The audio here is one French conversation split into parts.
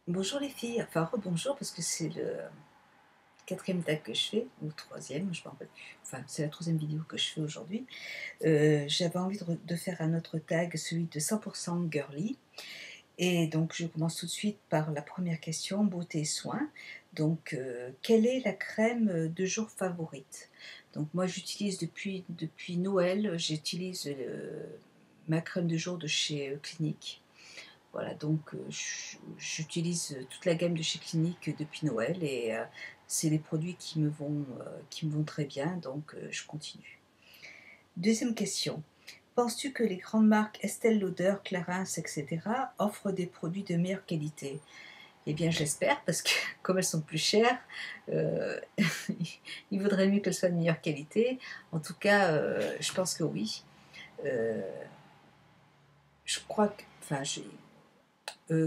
Bonjour les filles, enfin rebonjour parce que c'est le quatrième tag que je fais, ou le troisième, je ne me rappelle plus. Enfin, c'est la troisième vidéo que je fais aujourd'hui. J'avais envie de faire un autre tag, celui de 100% girly. Et donc je commence tout de suite par la première question, beauté et soins. Donc, quelle est la crème de jour favorite? Donc moi j'utilise depuis Noël, j'utilise ma crème de jour de chez Clinique. Voilà, donc j'utilise toute la gamme de chez Clinique depuis Noël et c'est des produits qui me vont très bien, donc je continue. Deuxième question. Penses-tu que les grandes marques Estée Lauder, Clarins, etc. offrent des produits de meilleure qualité? Eh bien, j'espère, parce que comme elles sont plus chères, heu, il vaudrait mieux qu'elles soient de meilleure qualité. En tout cas, je pense que oui. Heu, je crois que enfin, j'ai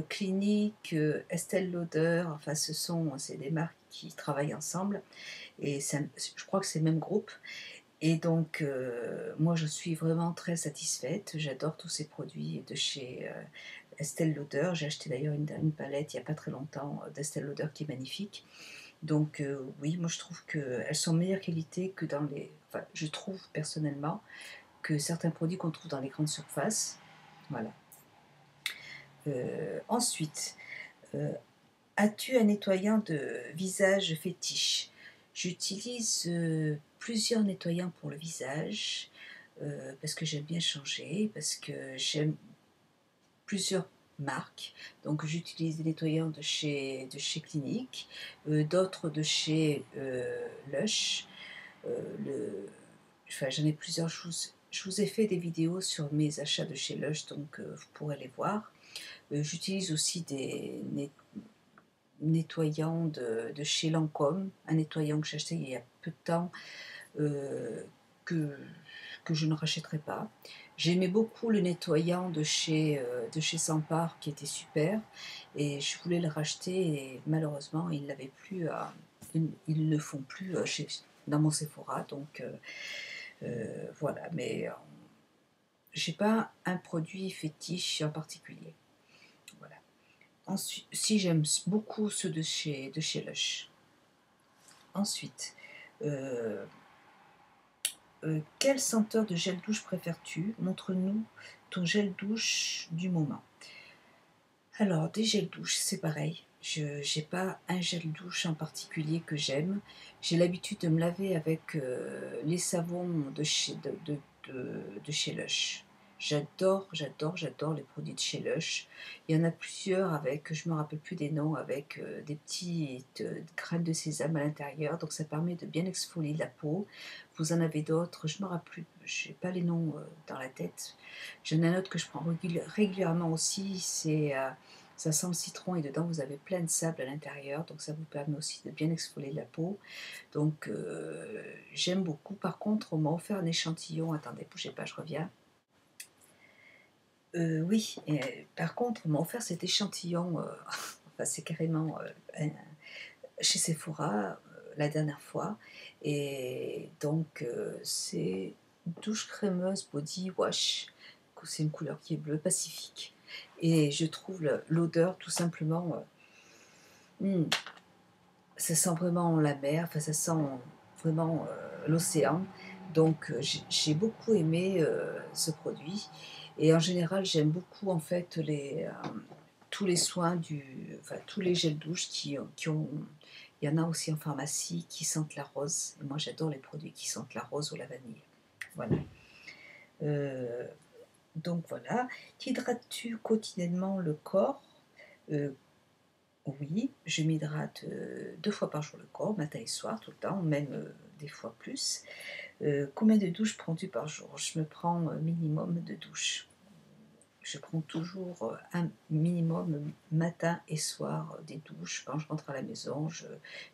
Clinique, Estée Lauder, enfin c'est des marques qui travaillent ensemble et je crois que c'est le même groupe et donc moi je suis vraiment très satisfaite. J'adore tous ces produits de chez, Estée Lauder. J'ai acheté d'ailleurs une palette il y a pas très longtemps, d'Estée Lauder qui est magnifique. Donc oui, moi je trouve qu'elles sont de meilleure qualité que dans les enfin je trouve personnellement que certains produits qu'on trouve dans les grandes surfaces. Voilà. Ensuite, heu as-tu un nettoyant de visage fétiche? J'utilise, plusieurs nettoyants pour le visage, parce que j'aime bien changer, parce que j'aime plusieurs marques. Donc j'utilise des nettoyants de chez Clinique, d'autres de chez, Lush, le enfin j'en ai plusieurs. Je vous ai fait des vidéos sur mes achats de chez Lush, donc vous pourrez les voir. J'utilise aussi des nettoyant de chez Lancôme, un nettoyant que j'ai acheté il y a peu de temps, heu, que que je ne rachèterai pas. J'aimais beaucoup le nettoyant de chez Sampar qui était super et je voulais le racheter et malheureusement ils le font plus, dans mon Sephora donc voilà mais j'ai pas un produit fétiche en particulier, voilà. Ensuite si j'aime beaucoup ceux de chez Lush. Ensuite, heu quelle senteur de gel douche préfères-tu? Montre-nous ton gel douche du moment. Alors des gels douches, c'est pareil. Je J'ai pas un gel douche en particulier que j'aime. J'ai l'habitude de me laver avec, les savons de chez Lush. J'adore les produits de chez Lush. Il y en a plusieurs avec, je me rappelle plus des noms, avec, des petites, graines de sésame à l'intérieur, donc ça permet de bien exfolier la peau. Vous en avez d'autres, je me rappelle plus, j'ai pas les noms, dans la tête. J'en ai un autre que je prends régulièrement aussi, ça sent le citron et dedans vous avez plein de sable à l'intérieur, donc ça vous permet aussi de bien exfolier la peau. Donc j'aime beaucoup. Par contre, on m'a offert un échantillon, attendez, bougez pas, je reviens. Oui, et par contre, on m'a offert cet échantillon, enfin c'est carrément, chez Sephora, la dernière fois et donc c'est douche crémeuse body wash, c'est une couleur qui est bleu Pacifique et je trouve l'odeur tout simplement, mmh, ça sent vraiment la mer, enfin ça sent vraiment, l'océan donc j'ai beaucoup aimé, ce produit et en général j'aime beaucoup en fait tous les soins enfin tous les gels douche qui ont il y en a aussi en pharmacie qui sentent la rose et moi j'adore les produits qui sentent la rose ou la vanille. Voilà, heu, donc voilà. T'hydrates-tu quotidiennement le corps? Heu, oui, je m'hydrate, 2 fois par jour le corps, matin et soir, tout le temps, même, des fois plus. Combien de douches prends-tu par jour? Je me prends, minimum de douches. Je prends toujours, un minimum matin et soir, des douches. Quand je rentre à la maison,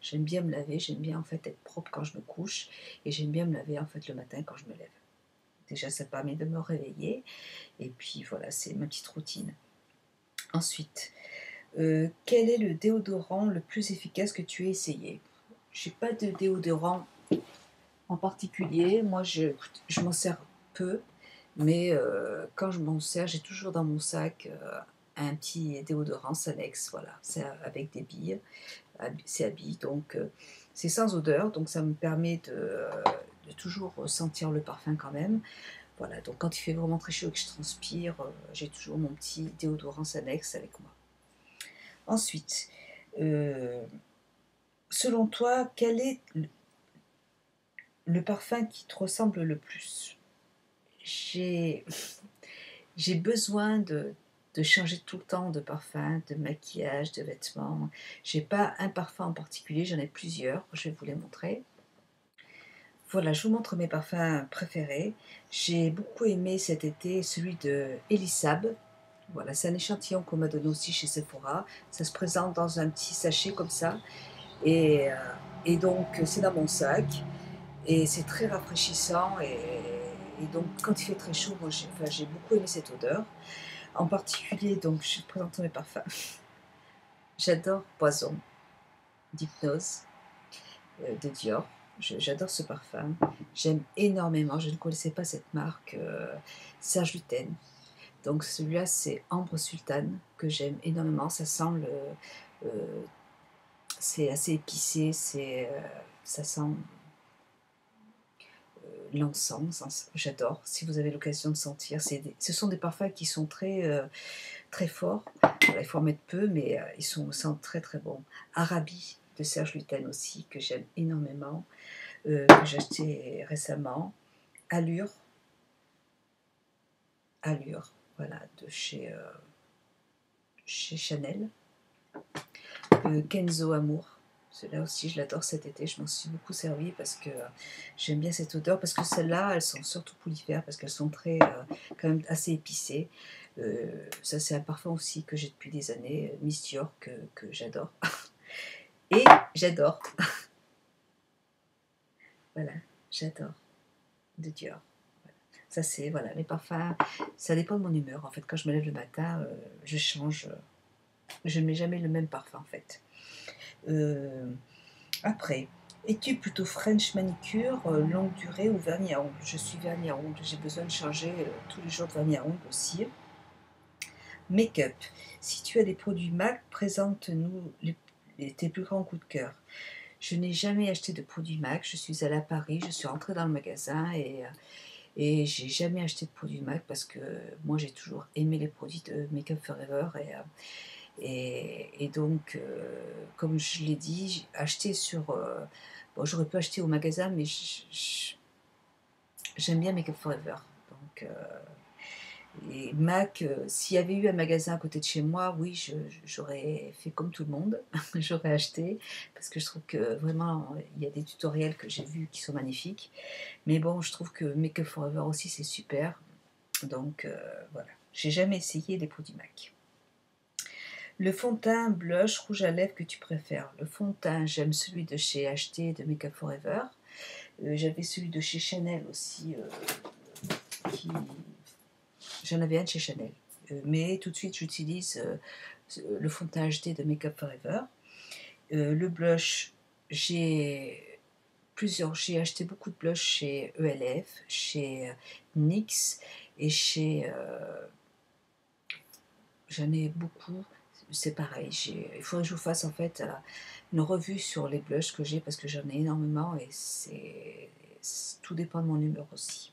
j'aime bien me laver, j'aime bien en fait être propre quand je me couche et j'aime bien me laver en fait le matin quand je me lève. Déjà ça permet de me réveiller et puis voilà, c'est ma petite routine. Ensuite, quel est le déodorant le plus efficace que tu aies essayé? J'ai pas de déodorant en particulier, moi je m'en sers peu, mais quand je m'en sers, j'ai toujours dans mon sac, un petit déodorant Sanex, voilà, c'est avec des billes, c'est à billes, donc c'est sans odeur, donc ça me permet de toujours sentir le parfum quand même. Voilà, donc quand il fait vraiment très chaud et que je transpire, j'ai toujours mon petit déodorant Sanex avec moi. Ensuite, euh, selon toi, quel est le parfum qui te ressemble le plus? J'ai j'ai besoin de changer tout le temps de parfum, de maquillage, de vêtements. J'ai pas un parfum en particulier, j'en ai plusieurs, je vais vous les montrer. Voilà, je vous montre mes parfums préférés. J'ai beaucoup aimé cet été celui de Elisab. Voilà, c'est un échantillon qu'on m'a donné aussi chez Sephora. Ça se présente dans un petit sachet comme ça. Et, euh, et donc, c'est dans mon sac. Et c'est très rafraîchissant. Et donc, quand il fait très chaud, moi, j'ai beaucoup aimé cette odeur. En particulier, donc, je présente mes parfums. J'adore Poison d'Hypnose de Dior. J'adore ce parfum. J'aime énormément. Je ne connaissais pas cette marque. Serge Lutens. Donc celui-là, c'est Ambre Sultane que j'aime énormément. Ça sent c'est assez épicé. Ça sent l'encens. J'adore. Si vous avez l'occasion de sentir, ce sont des parfums qui sont très forts. Voilà, il faut en mettre peu, mais ils sentent très très bons. Arabi de Serge Lutens aussi, que j'aime énormément, que j'ai acheté récemment. Allure, voilà, de chez Chanel. Kenzo Amour, celle-là aussi je l'adore cet été, je m'en suis beaucoup servi parce que j'aime bien cette odeur, parce que celles-là elles sont surtout polyphères, parce qu'elles sont quand même assez épicées. Ça c'est un parfum aussi que j'ai depuis des années, Miss Dior, que j'adore. Et j'adore, voilà, j'adore de Dior. Ça c'est, voilà, les parfums, ça dépend de mon humeur en fait. Quand je me lève le matin, je change, je ne mets jamais le même parfum en fait. Après, es-tu plutôt French manicure, longue durée ou vernis à ongles? Je suis vernis à ongles, j'ai besoin de changer tous les jours de vernis à ongles aussi. Make-up, si tu as des produits MAC, présente-nous tes plus grands coups de cœur. Je n'ai jamais acheté de produits MAC, je suis allée à Paris, je suis rentrée dans le magasin et j'ai jamais acheté de produits MAC parce que moi j'ai toujours aimé les produits de Make Up Forever et donc, comme je l'ai dit, j'ai acheté bon, j'aurais pu acheter au magasin, mais j'aime bien Make Up Forever. Donc, et MAC, s'il y avait eu un magasin à côté de chez moi, oui, j'aurais fait comme tout le monde. J'aurais acheté, parce que je trouve que vraiment, il y a des tutoriels que j'ai vus qui sont magnifiques. Mais bon, je trouve que Make Up Forever aussi, c'est super. Donc, voilà. J'ai jamais essayé les produits MAC. Le fond de teint, blush, rouge à lèvres que tu préfères? Le fond de teint, j'aime celui de chez HT de Make Up Forever. J'avais celui de chez Chanel aussi. J'en avais un de chez Chanel. Mais tout de suite, j'utilise le fond de teint HT de Make Up Forever. Le blush, j'ai acheté beaucoup de blush chez ELF, chez NYX et j'en ai beaucoup. C'est pareil, il faudrait que je vous fasse en fait une revue sur les blushs que j'ai parce que j'en ai énormément et tout dépend de mon humeur aussi.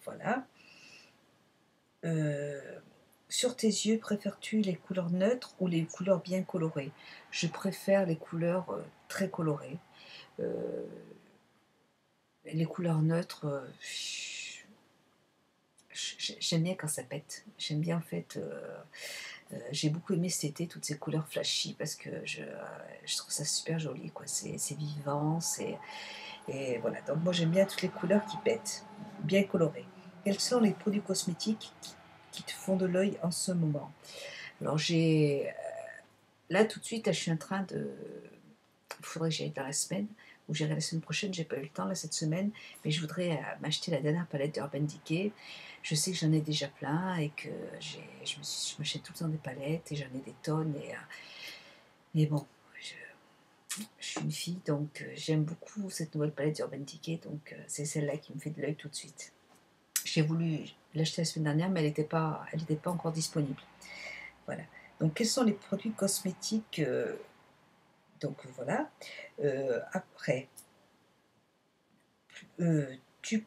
Voilà. Sur tes yeux, préfères-tu les couleurs neutres ou les couleurs bien colorées? Je préfère les couleurs très colorées. Euh, les couleurs neutres, j'aime bien quand ça pète. J'aime bien en fait. J'ai beaucoup aimé cet été toutes ces couleurs flashy parce que je trouve ça super joli, quoi. C'est vivant, et voilà. Donc moi j'aime bien toutes les couleurs qui pètent, bien colorées. Quels sont les produits cosmétiques qui te font de l'œil en ce moment? Alors là tout de suite, là, je suis en train de. Il faudrait que j'aille dans la semaine, ou j'irai la semaine prochaine. J'ai pas eu le temps là cette semaine, mais je voudrais m'acheter la dernière palette d'Urban Decay. Je sais que j'en ai déjà plein et que je m'achète tout le temps des palettes et j'en ai des tonnes. Mais bon, je suis une fille, donc j'aime beaucoup cette nouvelle palette d'Urban Decay, donc c'est celle-là qui me fait de l'œil tout de suite. J'ai voulu l'acheter la semaine dernière, mais elle n'était pas encore disponible. Voilà. Donc quels sont les produits cosmétiques, donc voilà. Après, tu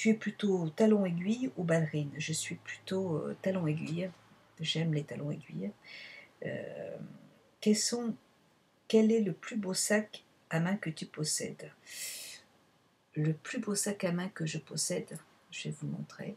es plutôt talon aiguille ou ballerine? Je suis plutôt, talon aiguille. J'aime les talons aiguilles. Hem, quels sont Quel est le plus beau sac à main que tu possèdes? Le plus beau sac à main que je possède, je vais vous montrer.